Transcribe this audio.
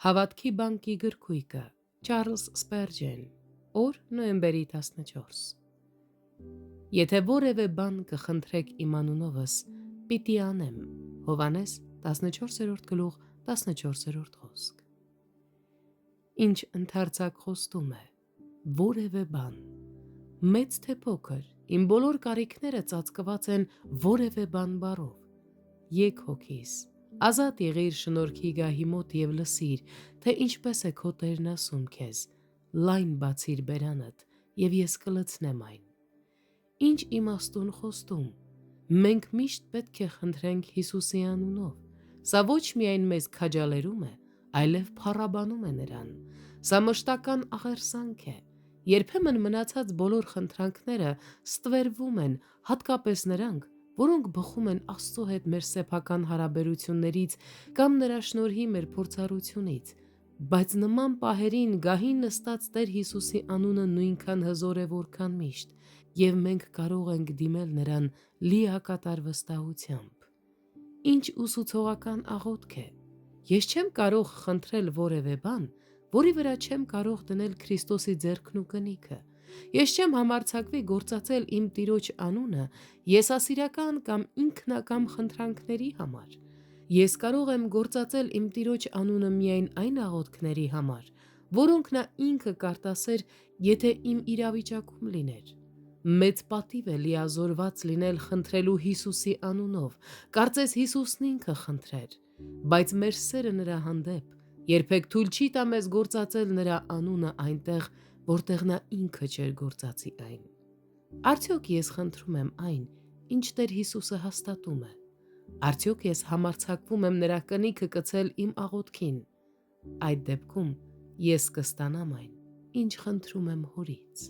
Հավատքի բանկի գրքույկը Չարլզ Սպերջեն, օր նոյեմբերի 14։ Եթե որևէ բան կխնդրեք իմ անունովս, պիտի անեմ։ Հովհաննես 14-րդ գլուխ 14-րդ խոսք։ Ինչ ընդարձակ խոստում է, որևէ բան, մեծ թե փոքր, իմ բոլոր կարիքները ծածկված են որևէ բան բառով։ Եկ հոգիս, ազատ եղիր շնորհքի գահի մոտ և լսիր, թե ինչպես է քո Տերն ասում քեզ, լայն բացիր բերանդ, և ես կլցնեմ այն։ Ինչ իմաստուն խոստում, մենք միշտ պետք է խնդրենք Հիսուսի անունով, սա ոչ միայն մեզ քաջալերում է, այլև փառաբանում է նրան, սա մշտական աղերսանք է, երբեմն մնացած բոլոր խնդրանքները ստվերվում են, հատկապես նրանք, որոնք բխում են Աստծո հետ մեր սեփական հարաբերություններից կամ նրա շնորհի մեր փորձառությունից, բայց նման պահերին գահին նստած Տեր Հիսուսի անունը նույնքան հզոր է, որքան միշտ, և մենք կարող ենք դիմել նրան լիակատար վստահությամբ։ Ինչ ուսուցողական աղոթք է։ Ես չեմ կարող խնդրել որևէ բան, որի վրա չեմ կարող դնել Քրիստոսի ձեռքն ու կնիքը։ Ես չեմ համարձակվի գործածել իմ Տիրոջ անունը եսասիրական կամ ինքնակամ խնդրանքների համար։ Ես կարող եմ գործածել իմ Տիրոջ անունը միայն այն աղոթքների համար, որոնք նա ինքը կարտասեր, եթե իմ իրավիճակում լիներ։ Մեծ պատիվ է լիազորված լինել խնդրելու Հիսուսի անունով, կարծես Հիսուսն ինքը խնդրեր, բայց մեր սերը նրա հանդեպ երբեք թույլ չի տա մեզ գործածել նրա անունը այնտեղ, որտեղ նա ինքը չէր գործածի այն։ Արդյոք ես խնդրում եմ այն, ինչ Տեր Հիսուսը հաստատում է։ Արդյոք ես համարձակվում եմ նրա կնիքը կցել իմ աղոթքին։ Այդ դեպքում ես կստանամ այն, ինչ խնդրում եմ Հորից։